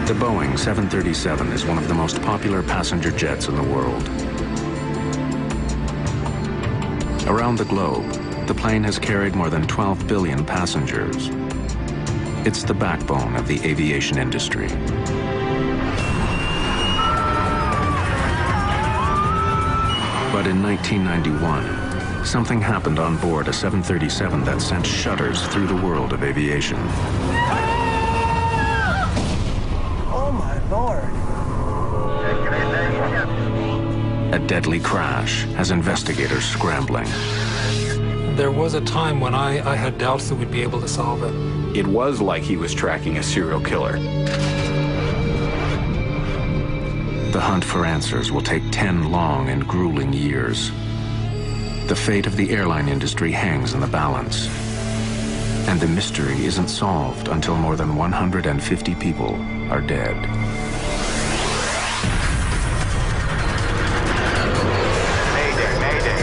The Boeing 737 is one of the most popular passenger jets in the world. Around the globe, the plane has carried more than 12 billion passengers. It's the backbone of the aviation industry. But in 1991, something happened on board a 737 that sent shudders through the world of aviation. Oh my Lord. A deadly crash has investigators scrambling. There was a time when I had doubts that we'd be able to solve it. It was like he was tracking a serial killer. The hunt for answers will take 10 long and grueling years. The fate of the airline industry hangs in the balance. And the mystery isn't solved until more than 150 people are dead. Mayday, mayday.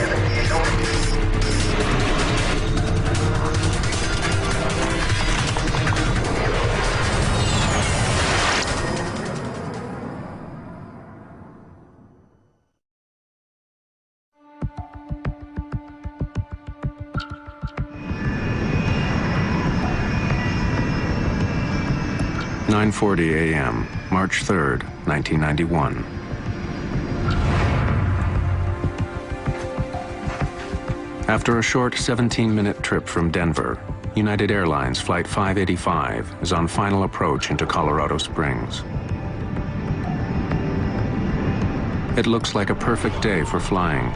9:40 a.m., March 3rd, 1991. After a short 17-minute trip from Denver, United Airlines Flight 585 is on final approach into Colorado Springs. It looks like a perfect day for flying,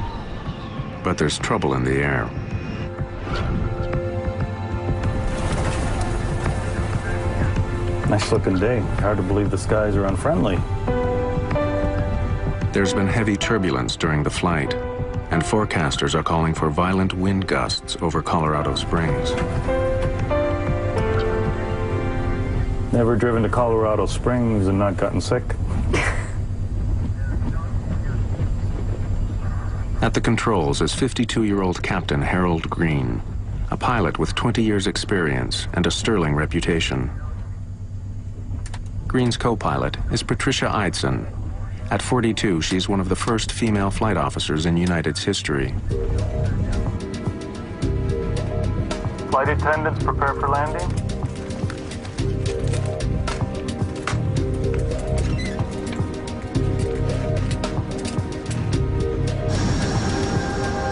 but there's trouble in the air. Nice looking day. Hard to believe the skies are unfriendly. There's been heavy turbulence during the flight, and forecasters are calling for violent wind gusts over Colorado Springs. Never driven to Colorado Springs and not gotten sick? At the controls is 52-year-old Captain Harold Green, a pilot with 20 years' experience and a sterling reputation. Green's co-pilot is Patricia Eidson. At 42, she's one of the first female flight officers in United's history. Flight attendants, prepare for landing.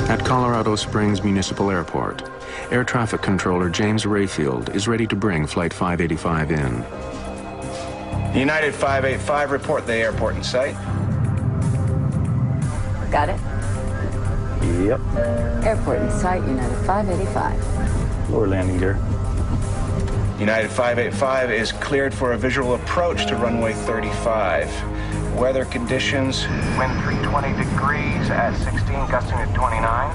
At Colorado Springs Municipal Airport, Air Traffic Controller James Rayfield is ready to bring Flight 585 in. United 585, report the airport in sight. Got it? Yep. Airport in sight, United 585. Lower landing gear. United 585 is cleared for a visual approach to runway 35. Weather conditions, wind 320 degrees at 16, gusting at 29.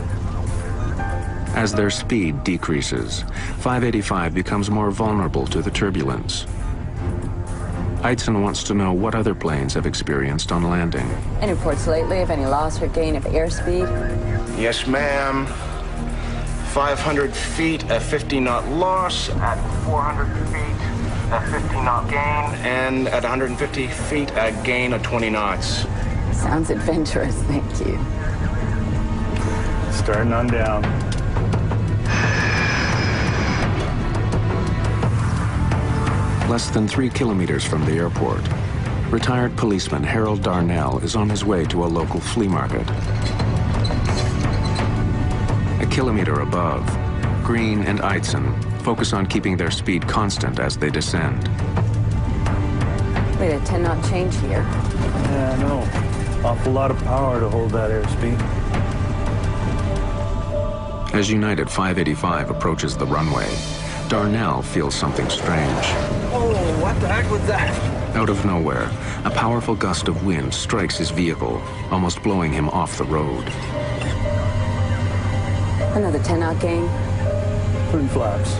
As their speed decreases, 585 becomes more vulnerable to the turbulence. Eidson wants to know what other planes have experienced on landing. Any reports lately of any loss or gain of airspeed? Yes, ma'am. 500 feet, a 50-knot loss. At 400 feet, a 50-knot gain. And at 150 feet, a gain of 20 knots. Sounds adventurous, thank you. Starting on down. Less than 3 kilometers from the airport, retired policeman Harold Darnell is on his way to a local flea market. A kilometer above, Green and Eidson focus on keeping their speed constant as they descend. We had a 10-knot change here. Yeah, I know. Awful lot of power to hold that airspeed. As United 585 approaches the runway, Darnell feels something strange. Oh, what the heck was that? Out of nowhere, a powerful gust of wind strikes his vehicle, almost blowing him off the road. Another 10-knot gain. 3 flaps.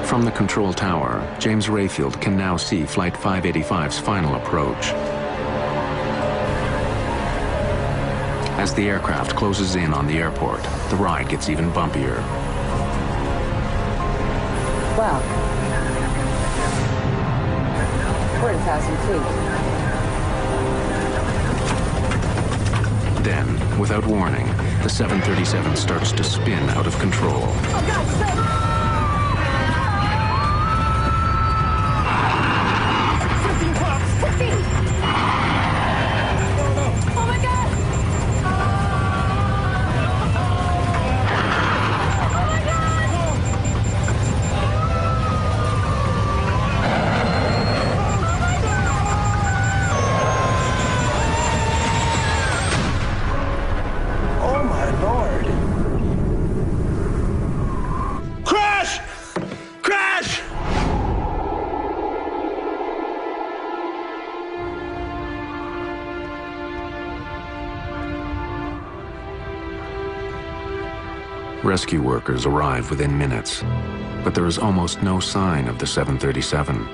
From the control tower, James Rayfield can now see Flight 585's final approach. As the aircraft closes in on the airport, the ride gets even bumpier. 12. We're at 1,000 feet. Then, without warning, the 737 starts to spin out of control. Oh, God's sake! 15 clocks! 15! Oh my God! Oh, my Lord. Crash! Crash! Rescue workers arrive within minutes, but there is almost no sign of the 737.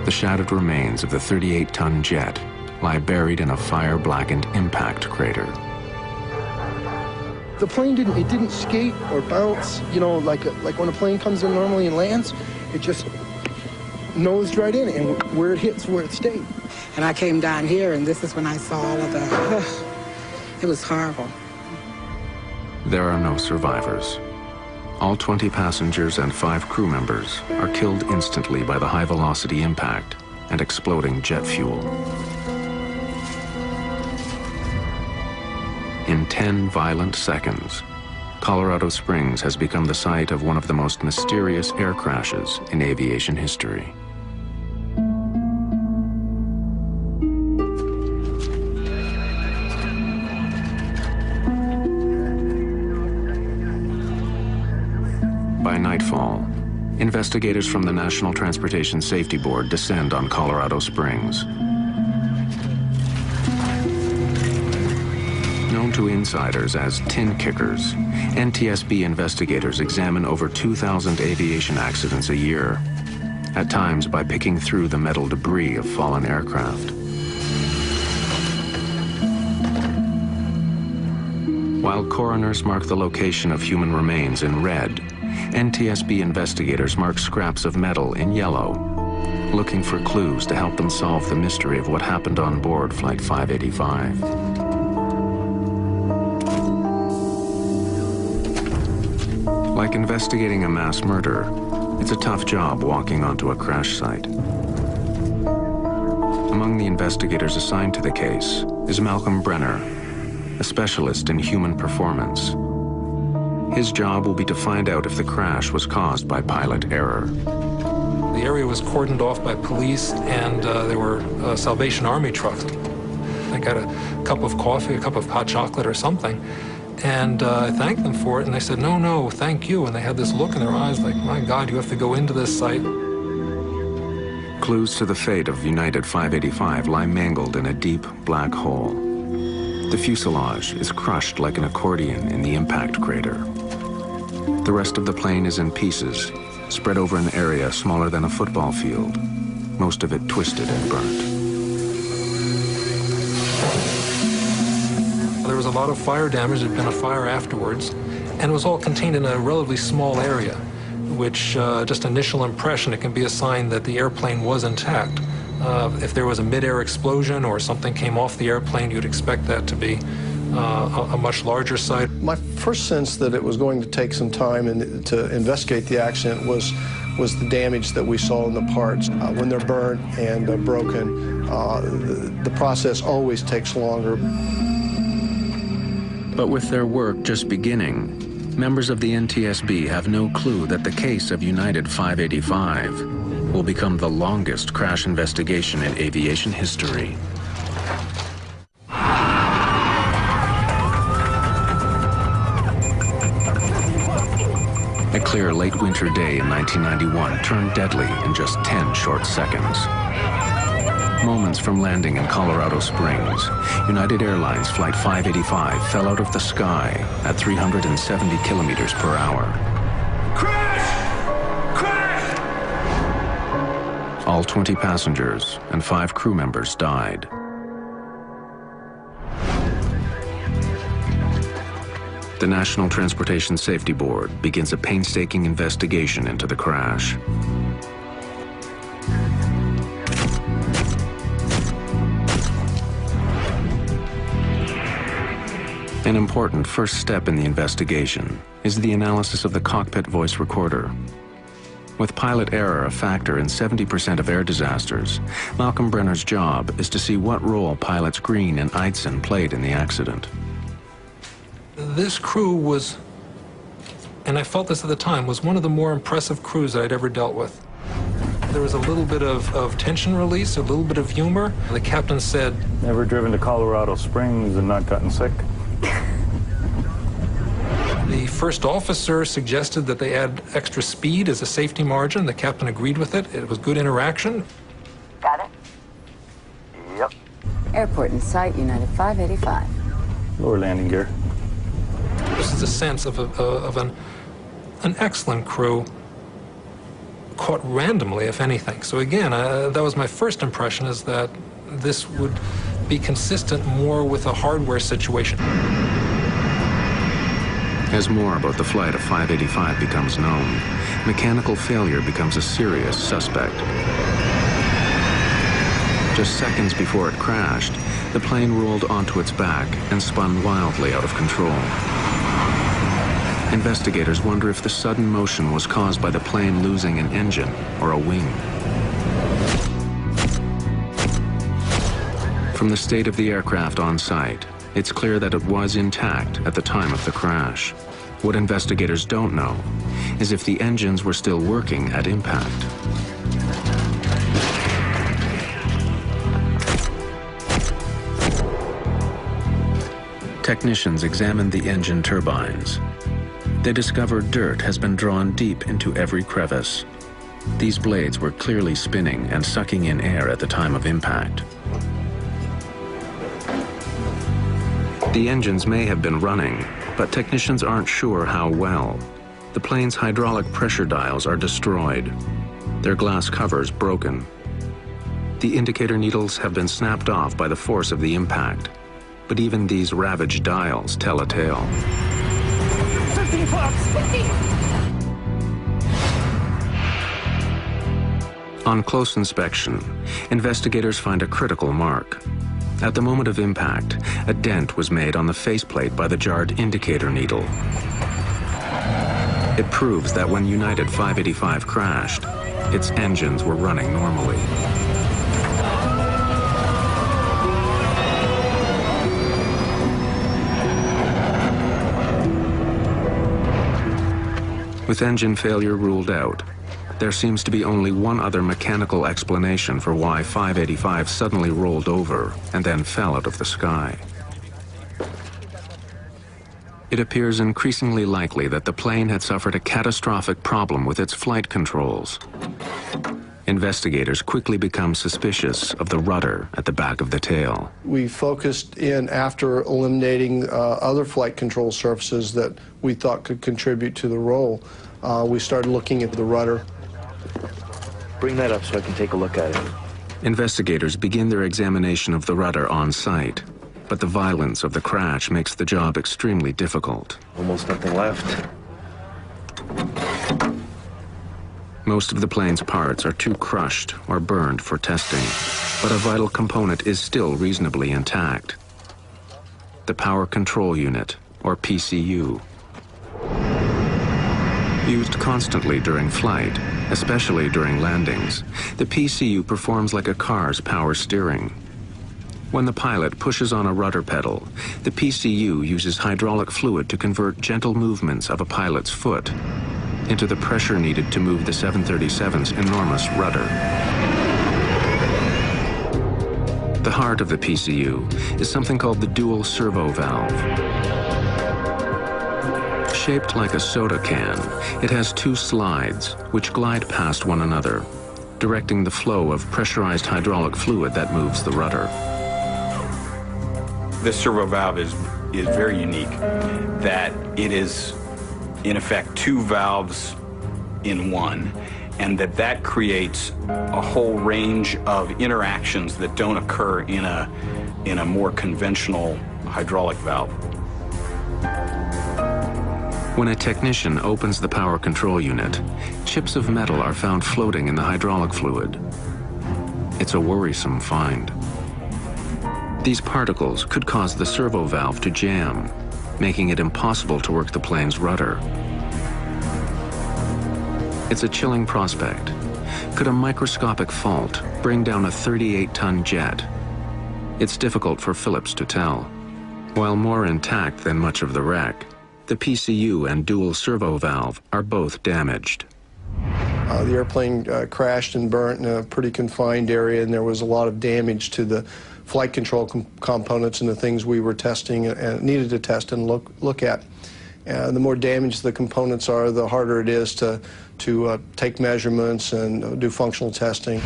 The shattered remains of the 38-ton jet lie buried in a fire-blackened impact crater. The plane didn't skate or bounce, you know, like when a plane comes in normally and lands, it just nosed right in, and where it hits, where it stayed. And I came down here, and this is when I saw all of the, it was horrible. There are no survivors. All 20 passengers and 5 crew members are killed instantly by the high-velocity impact and exploding jet fuel. In 10 violent seconds, Colorado Springs has become the site of one of the most mysterious air crashes in aviation history. By nightfall, investigators from the National Transportation Safety Board descend on Colorado Springs. Known to insiders as tin kickers, NTSB investigators examine over 2,000 aviation accidents a year, at times by picking through the metal debris of fallen aircraft. While coroners mark the location of human remains in red, NTSB investigators mark scraps of metal in yellow, looking for clues to help them solve the mystery of what happened on board Flight 585. Like investigating a mass murder, it's a tough job walking onto a crash site. Among the investigators assigned to the case is Malcolm Brenner, a specialist in human performance. His job will be to find out if the crash was caused by pilot error. The area was cordoned off by police, and there were Salvation Army trucks. I got a cup of coffee, a cup of hot chocolate or something, and I thanked them for it, and they said, "No, no, thank you." And they had this look in their eyes like, "My God, you have to go into this site." Clues to the fate of United 585 lie mangled in a deep black hole. The fuselage is crushed like an accordion in the impact crater. The rest of the plane is in pieces, spread over an area smaller than a football field, most of it twisted and burnt. There was a lot of fire damage. There'd been a fire afterwards, and it was all contained in a relatively small area, which just initial impression, it can be a sign that the airplane was intact. If there was a mid-air explosion or something came off the airplane, you'd expect that to be a much larger site. My first sense that it was going to take some time to investigate the accident was the damage that we saw in the parts. When they're burnt and broken, the process always takes longer. But with their work just beginning, members of the NTSB have no clue that the case of United 585 will become the longest crash investigation in aviation history. A clear late winter day in 1991 turned deadly in just 10 short seconds. Moments from landing in Colorado Springs, United Airlines Flight 585 fell out of the sky at 370 kilometers per hour. Crash! Crash! All 20 passengers and 5 crew members died. The National Transportation Safety Board begins a painstaking investigation into the crash. An important first step in the investigation is the analysis of the cockpit voice recorder. With pilot error a factor in 70% of air disasters, Malcolm Brenner's job is to see what role pilots Green and Eitzen played in the accident. This crew was, and I felt this at the time, was one of the more impressive crews that I'd ever dealt with. There was a little bit of tension release, a little bit of humor. The captain said, "Never driven to Colorado Springs and not gotten sick?" The first officer suggested that they add extra speed as a safety margin. The captain agreed with it. It was good interaction. Got it? Yep. Airport in sight, United 585. Lower landing gear. This is a sense of an excellent crew, caught randomly, if anything. So again, that was my first impression, is that this would be consistent more with a hardware situation. As more about the flight of 585 becomes known, mechanical failure becomes a serious suspect. Just seconds before it crashed, the plane rolled onto its back and spun wildly out of control. Investigators wonder if the sudden motion was caused by the plane losing an engine or a wing. From the state of the aircraft on site, it's clear that it was intact at the time of the crash. What investigators don't know is if the engines were still working at impact. Technicians examined the engine turbines. They discovered dirt has been drawn deep into every crevice. These blades were clearly spinning and sucking in air at the time of impact. The engines may have been running, but technicians aren't sure how well. The plane's hydraulic pressure dials are destroyed, their glass covers broken. The indicator needles have been snapped off by the force of the impact, but even these ravaged dials tell a tale. 15 flaps, 15! On close inspection, investigators find a critical mark. At the moment of impact, a dent was made on the faceplate by the jarred indicator needle. It proves that when United 585 crashed, its engines were running normally. With engine failure ruled out, there seems to be only one other mechanical explanation for why 585 suddenly rolled over and then fell out of the sky. It appears increasingly likely that the plane had suffered a catastrophic problem with its flight controls. Investigators quickly become suspicious of the rudder at the back of the tail. We focused in after eliminating other flight control surfaces that we thought could contribute to the roll. We started looking at the rudder. Bring that up so I can take a look at it. Investigators begin their examination of the rudder on site, but the violence of the crash makes the job extremely difficult. Almost nothing left. Most of the plane's parts are too crushed or burned for testing, but a vital component is still reasonably intact: the Power Control Unit, or PCU. Used constantly during flight, especially during landings, the PCU performs like a car's power steering. When the pilot pushes on a rudder pedal, the PCU uses hydraulic fluid to convert gentle movements of a pilot's foot into the pressure needed to move the 737's enormous rudder. The heart of the PCU is something called the dual servo valve. Shaped like a soda can, it has two slides which glide past one another, directing the flow of pressurized hydraulic fluid that moves the rudder. This servo valve is very unique, that it is in effect two valves in one, and that creates a whole range of interactions that don't occur in a more conventional hydraulic valve. When a technician opens the power control unit, chips of metal are found floating in the hydraulic fluid. It's a worrisome find. These particles could cause the servo valve to jam, making it impossible to work the plane's rudder. It's a chilling prospect. Could a microscopic fault bring down a 38-ton jet? It's difficult for Phillips to tell. While more intact than much of the wreck, the PCU and dual servo valve are both damaged. The airplane crashed and burnt in a pretty confined area, and there was a lot of damage to the flight control components and the things we were testing and needed to test and look at. And the more damaged the components are, the harder it is to take measurements and do functional testing.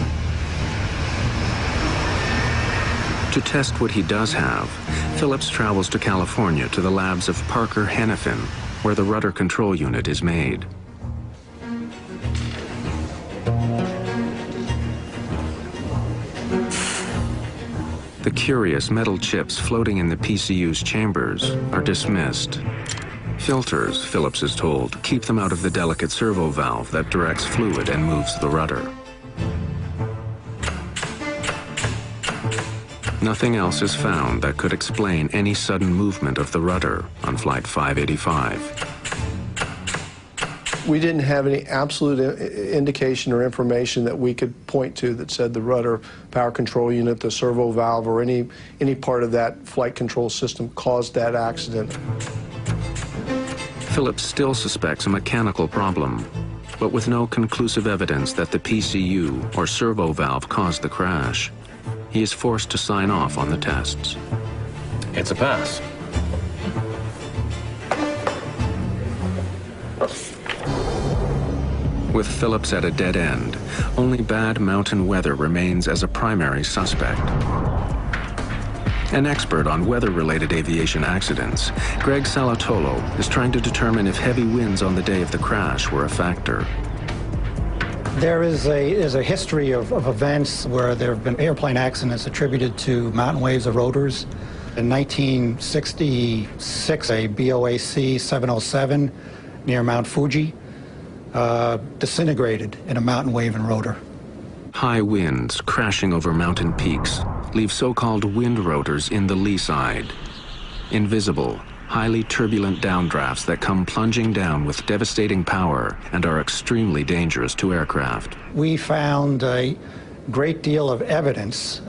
To test what he does have, Phillips travels to California to the labs of Parker Hennepin, where the rudder control unit is made. The curious metal chips floating in the PCU's chambers are dismissed. Filters, Phillips is told, keep them out of the delicate servo valve that directs fluid and moves the rudder. Nothing else is found that could explain any sudden movement of the rudder on Flight 585. We didn't have any absolute indication or information that we could point to that said the rudder power control unit, the servo valve, or any part of that flight control system caused that accident. Phillips still suspects a mechanical problem, but with no conclusive evidence that the PCU or servo valve caused the crash, he is forced to sign off on the tests. It's a pass. With Phillips at a dead end, only bad mountain weather remains as a primary suspect. An expert on weather-related aviation accidents, Greg Salatolo is trying to determine if heavy winds on the day of the crash were a factor. There is a history of events where there have been airplane accidents attributed to mountain waves of rotors. In 1966, a BOAC 707 near Mount Fuji disintegrated in a mountain wave and rotor. High winds crashing over mountain peaks leave so-called wind rotors in the lee side. Invisible, highly turbulent downdrafts that come plunging down with devastating power and are extremely dangerous to aircraft. We found a great deal of evidence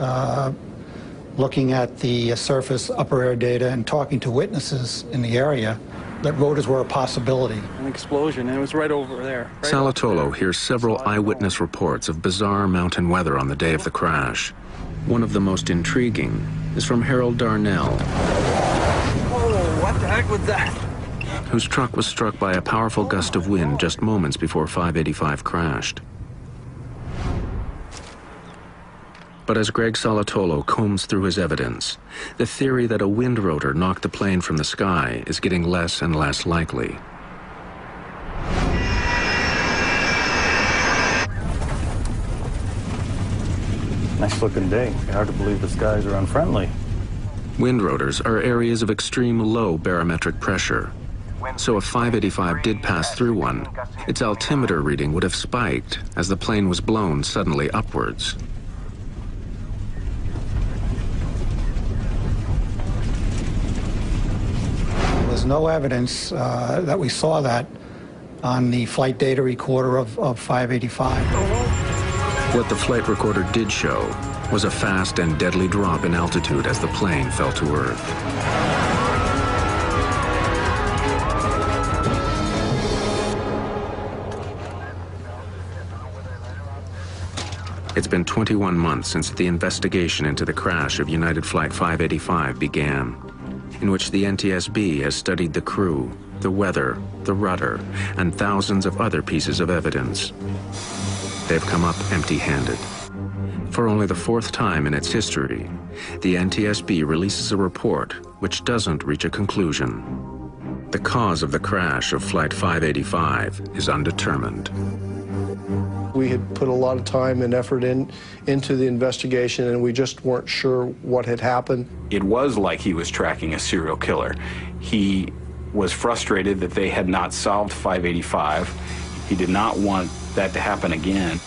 looking at the surface upper air data and talking to witnesses in the area that rotors were a possibility. An explosion, and it was right over there. Right Salatolo hears several eyewitness reports of bizarre mountain weather on the day of the crash. One of the most intriguing is from Harold Darnell, Oh, what the heck was that? whose truck was struck by a powerful gust of wind just moments before 585 crashed. But as Greg Salatolo combs through his evidence, the theory that a wind rotor knocked the plane from the sky is getting less and less likely. Nice looking day. Hard to believe the skies are unfriendly. Wind rotors are areas of extreme low barometric pressure. So if 585 did pass through one, its altimeter reading would have spiked as the plane was blown suddenly upwards. There's no evidence that we saw that on the flight data recorder of 585. What the flight recorder did show was a fast and deadly drop in altitude as the plane fell to Earth. It's been 21 months since the investigation into the crash of United Flight 585 began, in which the NTSB has studied the crew, the weather, the rudder, and thousands of other pieces of evidence. They've come up empty-handed. For only the fourth time in its history, the NTSB releases a report which doesn't reach a conclusion. The cause of the crash of Flight 585 is undetermined. We had put a lot of time and effort into the investigation, and we just weren't sure what had happened. It was like he was tracking a serial killer. He was frustrated that they had not solved 585. He did not want that to happen again.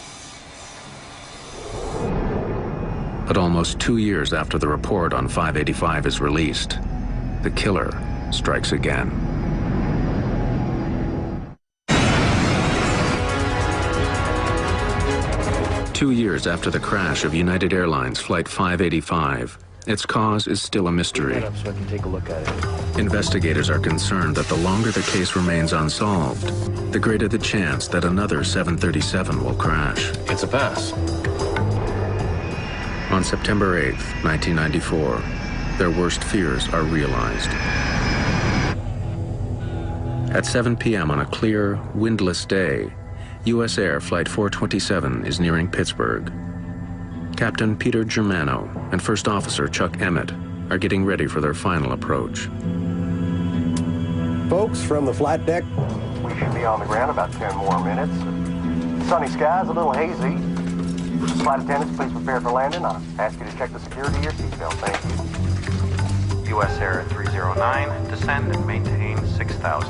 But almost 2 years after the report on 585 is released, the killer strikes again. Two years after the crash of United Airlines Flight 585, its cause is still a mystery. So I can take a look at it. Investigators are concerned that the longer the case remains unsolved, the greater the chance that another 737 will crash. It's a pass. On September 8th, 1994, their worst fears are realized. At 7 p.m. on a clear, windless day, USAir Flight 427 is nearing Pittsburgh. Captain Peter Germano and First Officer Chuck Emmett are getting ready for their final approach. Folks, from the flight deck, We should be on the ground about 10 more minutes. Sunny skies, a little hazy. Flight attendants, please prepare for landing. I ask you to check the security of your seatbelt. Thank you. USAir 309, descend and maintain 6,000.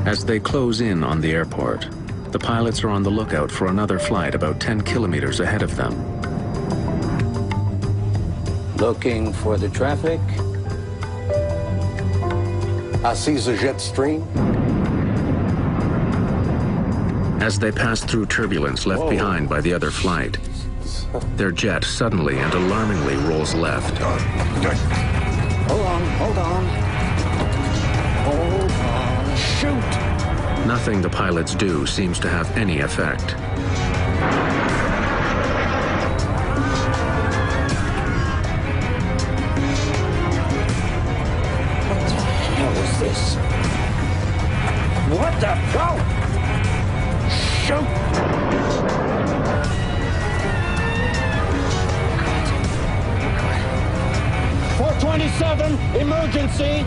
As they close in on the airport, the pilots are on the lookout for another flight about 10 kilometers ahead of them. looking for the traffic. I see the jet stream. As they pass through turbulence left behind by the other flight, their jet suddenly and alarmingly rolls left. Hold on, hold on. Hold on. Shoot! Nothing the pilots do seems to have any effect. What the hell is this? What the hell? Shoot! 427, emergency!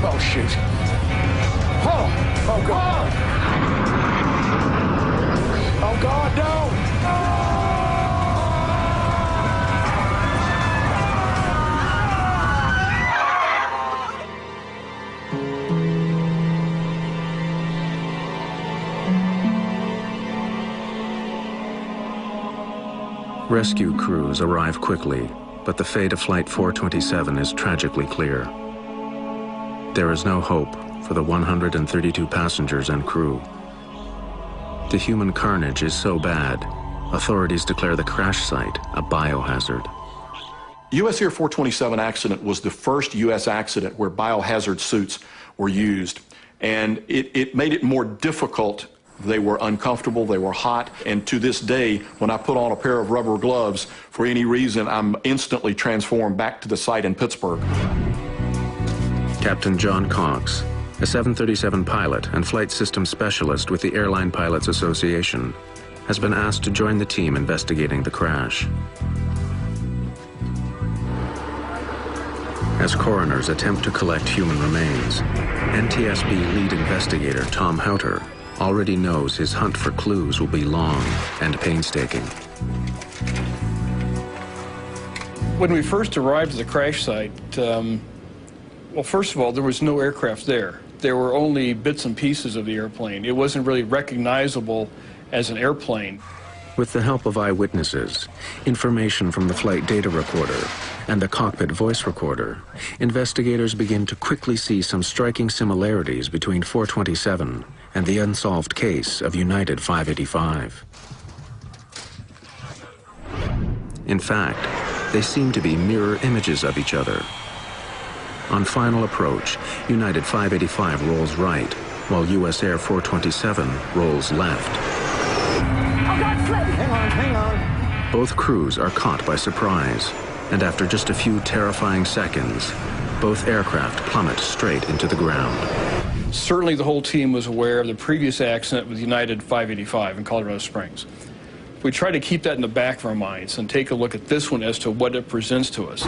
Oh, shoot. Oh! Oh, God! Oh, God, no! Rescue crews arrive quickly, but the fate of Flight 427 is tragically clear. There is no hope for the 132 passengers and crew. The human carnage is so bad, authorities declare the crash site a biohazard. USAir 427 accident was the first U.S. accident where biohazard suits were used, and it made it more difficult. They were uncomfortable, they were hot, and to this day, when I put on a pair of rubber gloves, for any reason, I'm instantly transformed back to the site in Pittsburgh. Captain John Cox, a 737 pilot and flight system specialist with the Airline Pilots Association, has been asked to join the team investigating the crash. As coroners attempt to collect human remains, NTSB lead investigator Tom Houter already knows his hunt for clues will be long and painstaking. When we first arrived at the crash site, well, first of all, there was no aircraft there. There were only bits and pieces of the airplane. It wasn't really recognizable as an airplane. With the help of eyewitnesses, information from the flight data recorder, and the cockpit voice recorder, investigators begin to quickly see some striking similarities between 427 and the unsolved case of United 585. In fact, they seem to be mirror images of each other. On final approach, United 585 rolls right, while USAir 427 rolls left. Oh, God, slip! Hang on. Both crews are caught by surprise, and after just a few terrifying seconds, both aircraft plummet straight into the ground. Certainly the whole team was aware of the previous accident with United 585 in Colorado Springs. We try to keep that in the back of our minds and take a look at this one as to what it presents to us.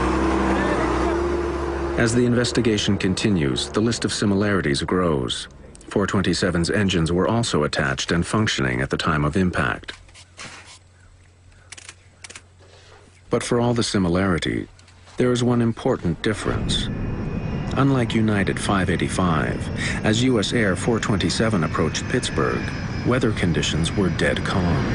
As the investigation continues, the list of similarities grows. 427's engines were also attached and functioning at the time of impact. But for all the similarity, there is one important difference. Unlike United 585, as USAir 427 approached Pittsburgh, weather conditions were dead calm.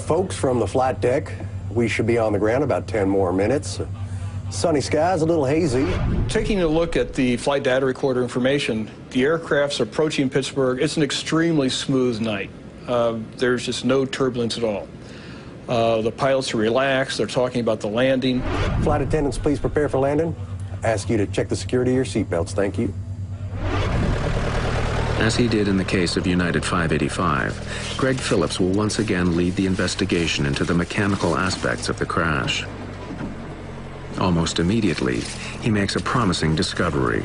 Folks, from the flight deck, we should be on the ground about 10 more minutes. Sunny skies, a little hazy. Taking a look at the flight data recorder information, the aircraft's approaching Pittsburgh. It's an extremely smooth night. There's just no turbulence at all. The pilots are relaxed. They're talking about the landing. Flight attendants, please prepare for landing. Ask you to check the security of your seatbelts. Thank you. As he did in the case of United 585, Greg Phillips will once again lead the investigation into the mechanical aspects of the crash. Almost immediately, he makes a promising discovery.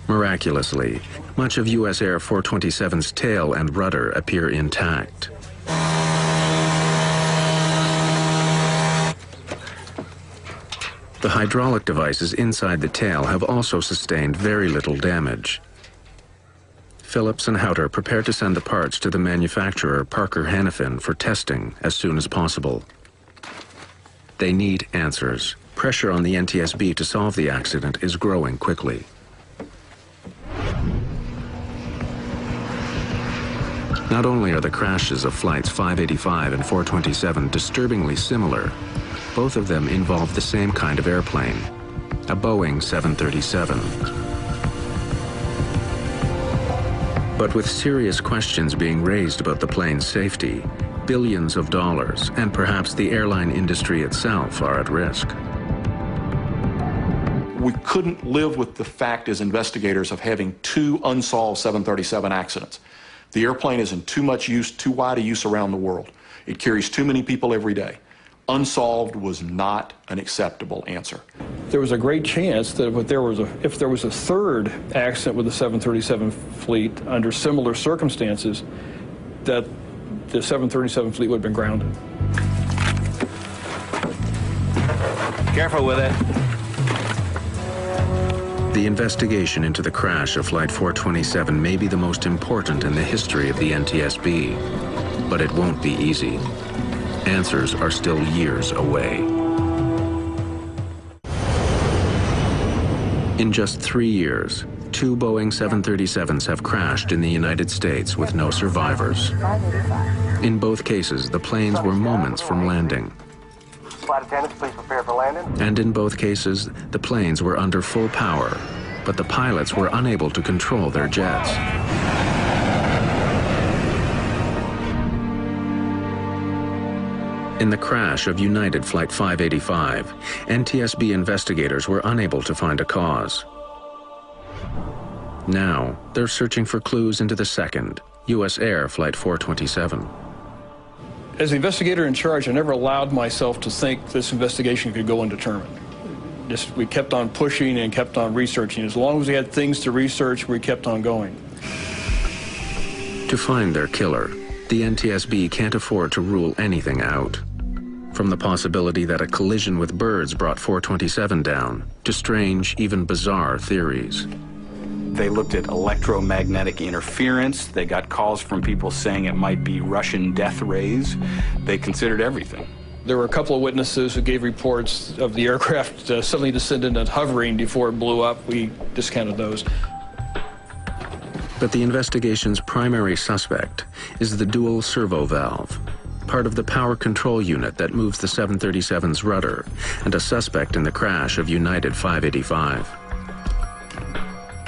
Miraculously, much of USAir 427's tail and rudder appear intact. The hydraulic devices inside the tail have also sustained very little damage. Phillips and Houter prepare to send the parts to the manufacturer Parker Hannifin for testing as soon as possible. They need answers. Pressure on the NTSB to solve the accident is growing quickly. Not only are the crashes of flights 585 and 427 disturbingly similar, both of them involve the same kind of airplane, a Boeing 737. But with serious questions being raised about the plane's safety, billions of dollars, and perhaps the airline industry itself are at risk. We couldn't live with the fact as investigators of having two unsolved 737 accidents. The airplane is in too much use, too wide a use around the world. It carries too many people every day. Unsolved was not an acceptable answer. There was a great chance that if there was a third accident with the 737 fleet under similar circumstances, that the 737 fleet would have been grounded. Careful with it. The investigation into the crash of Flight 427 may be the most important in the history of the NTSB, but it won't be easy. Answers are still years away. In just 3 years, 2 Boeing 737s have crashed in the United States with no survivors. In both cases, the planes were moments from landing. Flight attendants, please prepare for landing. And in both cases, the planes were under full power, but the pilots were unable to control their jets. In the crash of United Flight 585, NTSB investigators were unable to find a cause. Now, they're searching for clues into the second, USAir Flight 427. As the investigator in charge, I never allowed myself to think this investigation could go undetermined. We kept on pushing and kept on researching. As long as we had things to research, we kept on going. To find their killer, the NTSB can't afford to rule anything out. From the possibility that a collision with birds brought 427 down, to strange, even bizarre theories. They looked at electromagnetic interference. They got calls from people saying it might be Russian death rays. They considered everything. There were a couple of witnesses who gave reports of the aircraft suddenly descending and hovering before it blew up. We discounted those. But the investigation's primary suspect is the dual servo valve, part of the power control unit that moves the 737's rudder, and a suspect in the crash of United 585.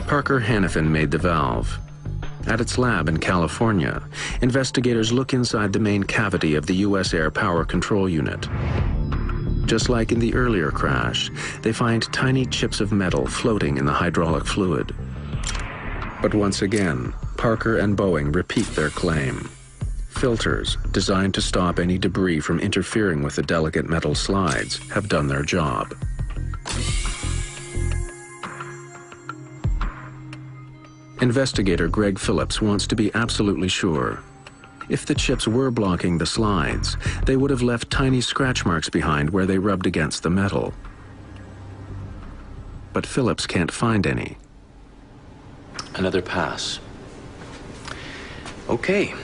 Parker Hannifin made the valve. At its lab in California, investigators look inside the main cavity of the USAir power control unit. Just like in the earlier crash, they find tiny chips of metal floating in the hydraulic fluid. But once again, Parker and Boeing repeat their claim. Filters, designed to stop any debris from interfering with the delicate metal slides, have done their job. Investigator Greg Phillips wants to be absolutely sure. If the chips were blocking the slides, they would have left tiny scratch marks behind where they rubbed against the metal. But Phillips can't find any. Another pass. Okay.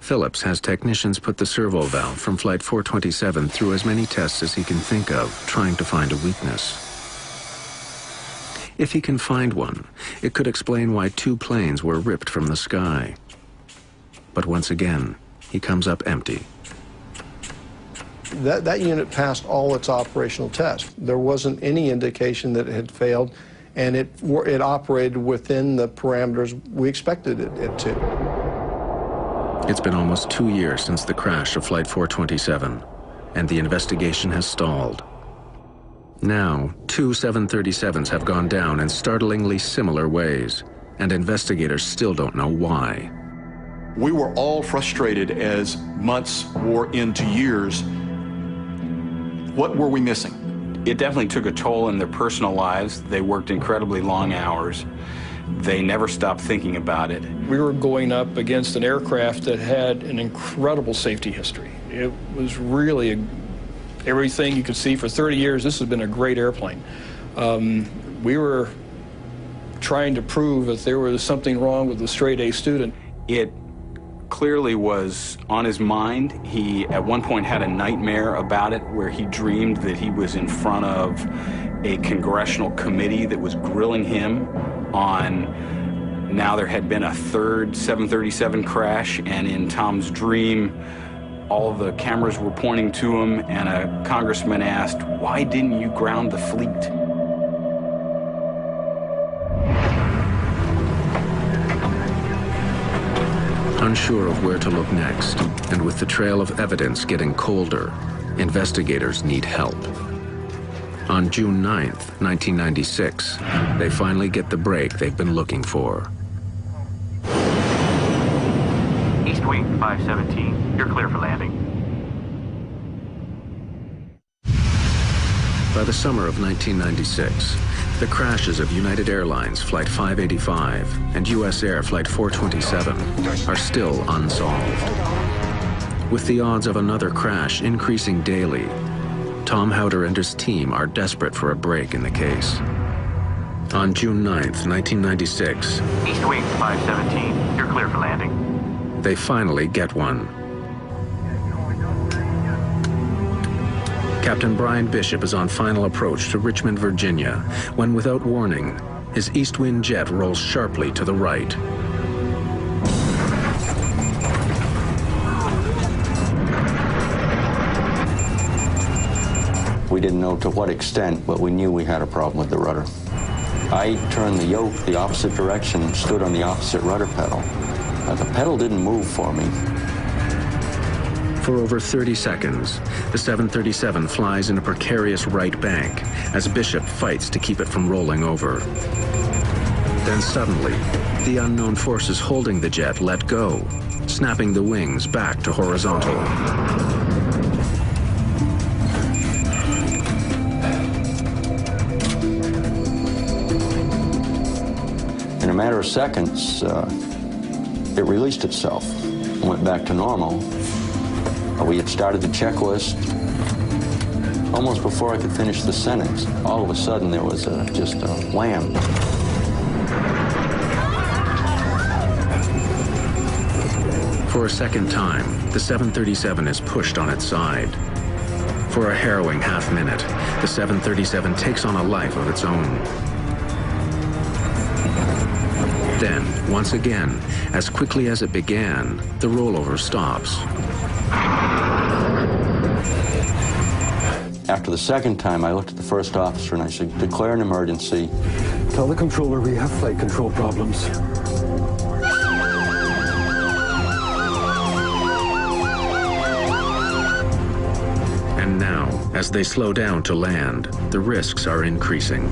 Phillips has technicians put the servo valve from Flight 427 through as many tests as he can think of, trying to find a weakness. If he can find one, it could explain why two planes were ripped from the sky. But once again, he comes up empty. That unit passed all its operational tests. There wasn't any indication that it had failed, and it operated within the parameters we expected it to. It's been almost 2 years since the crash of Flight 427, and the investigation has stalled. Now, 2 737s have gone down in startlingly similar ways, and investigators still don't know why. We were all frustrated as months wore into years. What were we missing? It definitely took a toll in their personal lives. They worked incredibly long hours. They never stopped thinking about it. We were going up against an aircraft that had an incredible safety history. It was really everything you could see for 30 years. This has been a great airplane. We were trying to prove that there was something wrong with the straight A student. It clearly was on his mind. He at one point had a nightmare about it where he dreamed that he was in front of a congressional committee that was grilling him on now there had been a third 737 crash, and in Tom's dream all of the cameras were pointing to him, and a congressman asked, "Why didn't you ground the fleet?" Unsure of where to look next, and with the trail of evidence getting colder, investigators need help. On June 9th, 1996, they finally get the break they've been looking for. East Wing 517, you're clear for landing. By the summer of 1996, the crashes of United Airlines Flight 585 and USAir Flight 427 are still unsolved. With the odds of another crash increasing daily, Tom Howder and his team are desperate for a break in the case. On June 9th, 1996, East Wing 517, you're clear for landing. they finally get one. Captain Brian Bishop is on final approach to Richmond, Virginia, when without warning, his Eastwind jet rolls sharply to the right. We didn't know to what extent, but we knew we had a problem with the rudder. I turned the yoke the opposite direction and stood on the opposite rudder pedal. The pedal didn't move for me. For over 30 seconds, the 737 flies in a precarious right bank as Bishop fights to keep it from rolling over. Then suddenly, the unknown forces holding the jet let go, snapping the wings back to horizontal. In a matter of seconds, it released itself and went back to normal. We had started the checklist. Almost before I could finish the sentence, all of a sudden there was just a wham. For a second time, the 737 is pushed on its side. For a harrowing half minute, the 737 takes on a life of its own. Then, once again, as quickly as it began, the rollover stops. After the second time, I looked at the first officer and I said, "Declare an emergency." Tell the controller we have flight control problems. And now, as they slow down to land, the risks are increasing.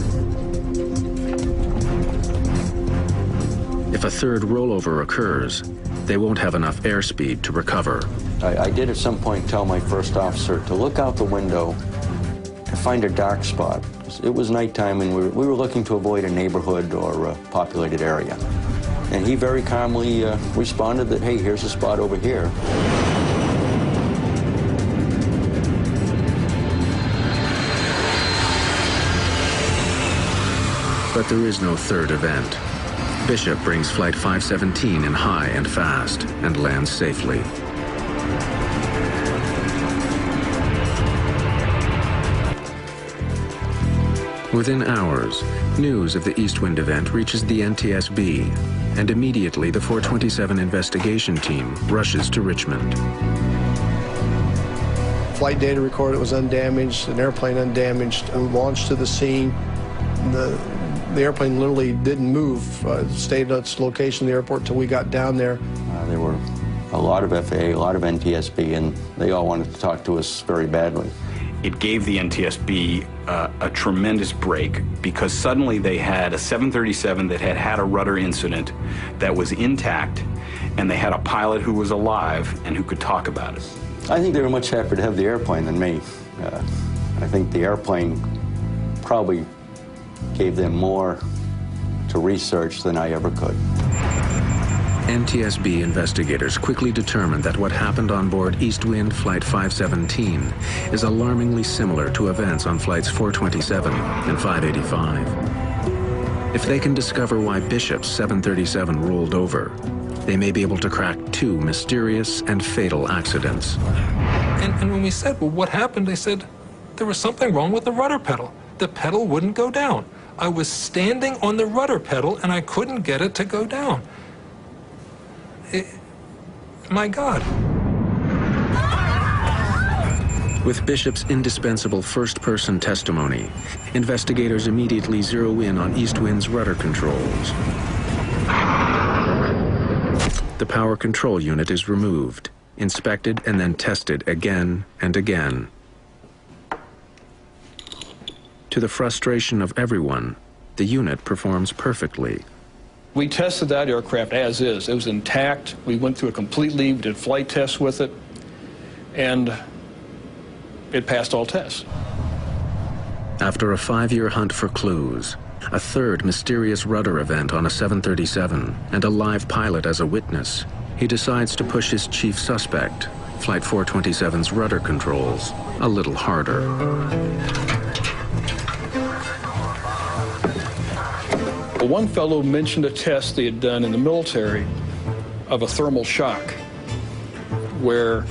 If a third rollover occurs, they won't have enough airspeed to recover. I did at some point tell my first officer to look out the window and find a dark spot. It was nighttime and we were looking to avoid a neighborhood or a populated area. And he very calmly responded that, "Hey, here's a spot over here." But there is no third event. Bishop brings Flight 517 in high and fast and lands safely. Within hours, news of the Eastwind event reaches the NTSB, and immediately the 427 investigation team rushes to Richmond. Flight data recorded was undamaged, an airplane undamaged, and launched to the scene. The airplane literally didn't move, stayed at its location in the airport until we got down there. There were a lot of FAA, a lot of NTSB, and they all wanted to talk to us very badly. It gave the NTSB a tremendous break because suddenly they had a 737 that had had a rudder incident that was intact, and they had a pilot who was alive and who could talk about it. I think they were much happier to have the airplane than me. I think the airplane probably gave them more to research than I ever could. NTSB investigators quickly determined that what happened on board Eastwind Flight 517 is alarmingly similar to events on Flights 427 and 585. If they can discover why Bishop's 737 rolled over, they may be able to crack two mysterious and fatal accidents. And when we said, well, what happened? They said, there was something wrong with the rudder pedal. The pedal wouldn't go down. I was standing on the rudder pedal and I couldn't get it to go down. My God. With Bishop's indispensable first-person testimony, investigators immediately zero in on Eastwind's rudder controls. The power control unit is removed, inspected, and then tested again and again. To the frustration of everyone, the unit performs perfectly. We tested that aircraft as is. It was intact. We went through it completely. We did flight tests with it, and it passed all tests. After a 5-year hunt for clues, a third mysterious rudder event on a 737, and a live pilot as a witness, he decides to push his chief suspect, Flight 427's rudder controls, a little harder. One fellow mentioned a test they had done in the military of a thermal shock, where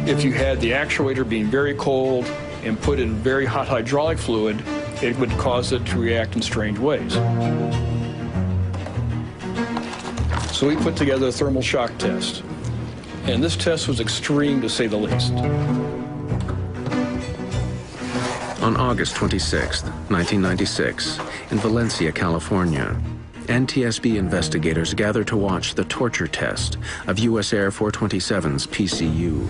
if you had the actuator being very cold and put in very hot hydraulic fluid, it would cause it to react in strange ways. So we put together a thermal shock test, and this test was extreme to say the least. On August 26, 1996, in Valencia, California, NTSB investigators gather to watch the torture test of USAir 427's PCU.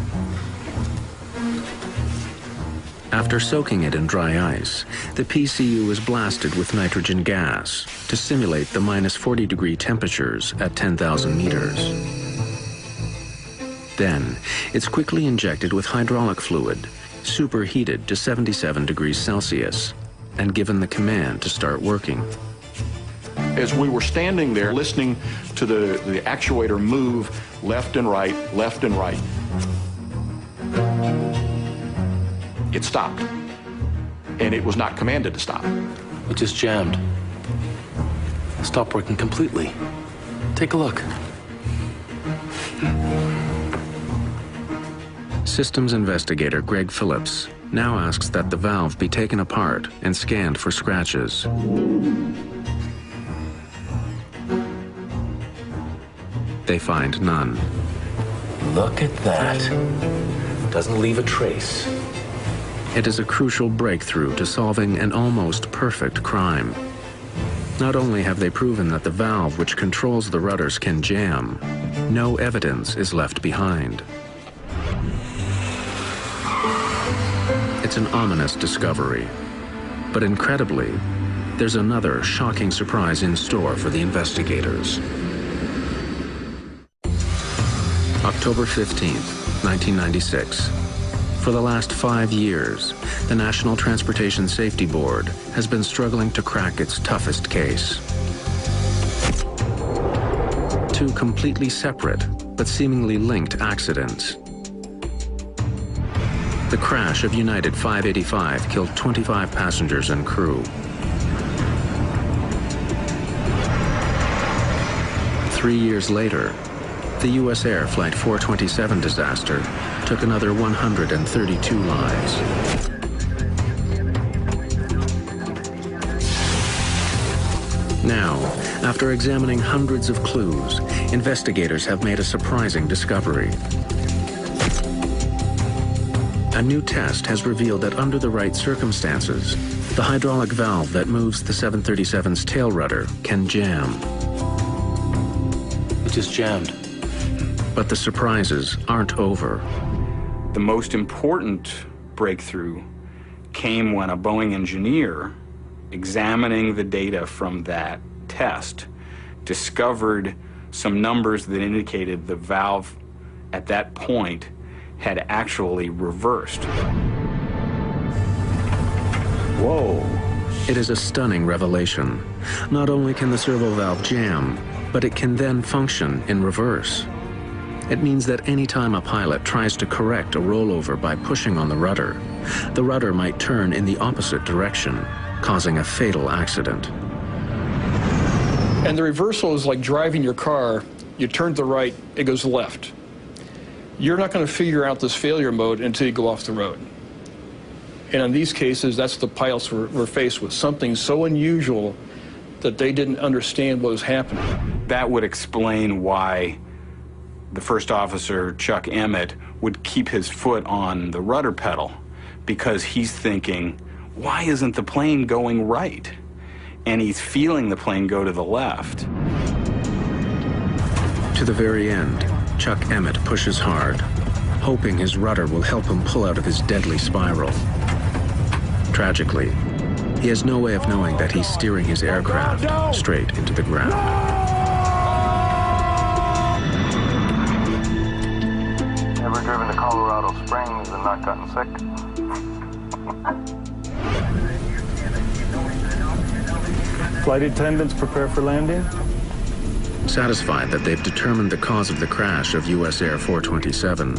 After soaking it in dry ice, the PCU is blasted with nitrogen gas to simulate the -40-degree temperatures at 10,000 meters. Then, it's quickly injected with hydraulic fluid, superheated to 77 degrees Celsius, and given the command to start working. As we were standing there listening to the actuator move left and right, it stopped. And it was not commanded to stop. It just jammed. Stopped working completely. Take a look. Systems investigator Greg Phillips now asks that the valve be taken apart and scanned for scratches. They find none. Look at that. Doesn't leave a trace. It is a crucial breakthrough to solving an almost perfect crime. Not only have they proven that the valve which controls the rudders can jam, no evidence is left behind. It's an ominous discovery, but incredibly, there's another shocking surprise in store for the investigators. October 15th, 1996. For the last 5 years, the National Transportation Safety Board has been struggling to crack its toughest case. Two completely separate, but seemingly linked accidents. The crash of United 585 killed 25 passengers and crew. 3 years later, the USAir Flight 427 disaster took another 132 lives. Now, after examining hundreds of clues, investigators have made a surprising discovery. A new test has revealed that under the right circumstances, the hydraulic valve that moves the 737's tail rudder can jam. It just jammed. But the surprises aren't over. The most important breakthrough came when a Boeing engineer, examining the data from that test, discovered some numbers that indicated the valve at that point had actually reversed. Whoa. It is a stunning revelation. Not only can the servo valve jam, but it can then function in reverse. It means that any time a pilot tries to correct a rollover by pushing on the rudder might turn in the opposite direction, causing a fatal accident. And the reversal is like driving your car. You turn to the right, it goes left. You're not going to figure out this failure mode until you go off the road. And in these cases, that's the pilots were faced with, something so unusual that they didn't understand what was happening. That would explain why the first officer, Chuck Emmett, would keep his foot on the rudder pedal, because he's thinking, why isn't the plane going right? And he's feeling the plane go to the left. To the very end, Chuck Emmett pushes hard, hoping his rudder will help him pull out of his deadly spiral. Tragically, he has no way of knowing that he's steering his aircraft straight into the ground. Ever driven to Colorado Springs and not gotten sick? Flight attendants prepare for landing. Satisfied that they've determined the cause of the crash of USAir 427,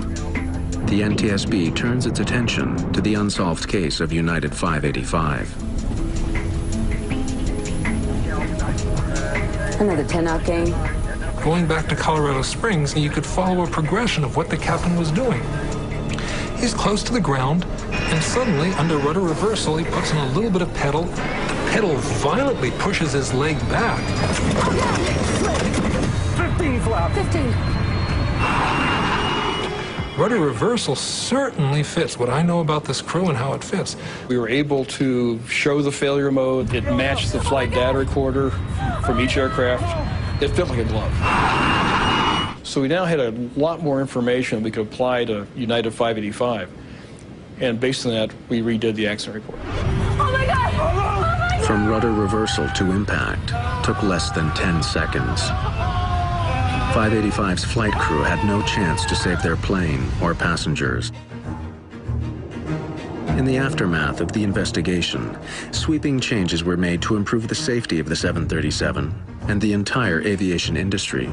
the NTSB turns its attention to the unsolved case of United 585. Another 10-out game. Going back to Colorado Springs, you could follow a progression of what the captain was doing. He's close to the ground, and suddenly, under rudder reversal, he puts on a little bit of pedal. The pedal violently pushes his leg back. 15 flap. 15. Rudder reversal certainly fits what I know about this crew and how it fits. We were able to show the failure mode. It matched the flight data recorder from each aircraft. It fit like a glove. So we now had a lot more information we could apply to United 585. And based on that, we redid the accident report. Oh my God! Oh my God! From rudder reversal to impact took less than 10 seconds. 585's flight crew had no chance to save their plane or passengers. In the aftermath of the investigation, sweeping changes were made to improve the safety of the 737 and the entire aviation industry.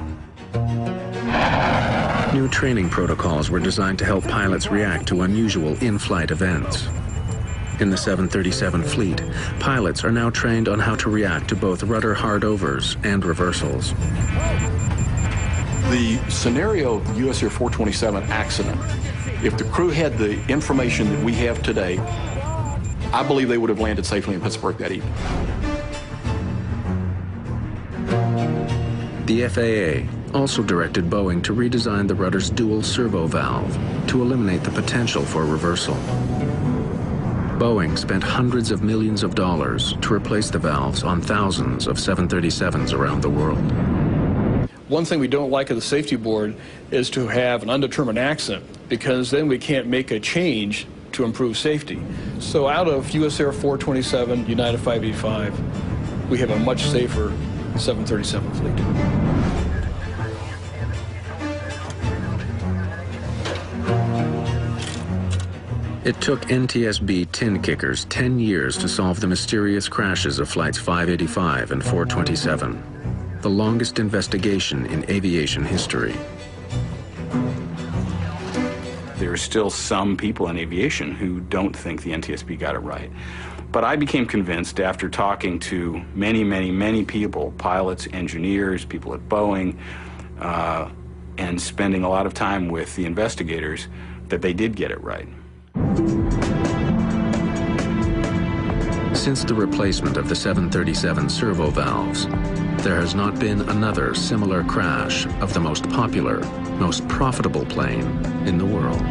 New training protocols were designed to help pilots react to unusual in-flight events. In the 737 fleet, pilots are now trained on how to react to both rudder hardovers and reversals. The scenario of the USAir 427 accident, if the crew had the information that we have today, I believe they would have landed safely in Pittsburgh that evening. The FAA also directed Boeing to redesign the rudder's dual servo valve to eliminate the potential for reversal. Boeing spent hundreds of millions of dollars to replace the valves on thousands of 737s around the world. One thing we don't like at the safety board is to have an undetermined accident, because then we can't make a change to improve safety. So out of USAir 427, United 585, we have a much safer 737 fleet. It took NTSB tin kickers 10 years to solve the mysterious crashes of flights 585 and 427, the longest investigation in aviation history. There are still some people in aviation who don't think the NTSB got it right. But I became convinced after talking to many people, pilots, engineers, people at Boeing, and spending a lot of time with the investigators, that they did get it right. Since the replacement of the 737 servo valves, there has not been another similar crash of the most popular, most profitable plane in the world.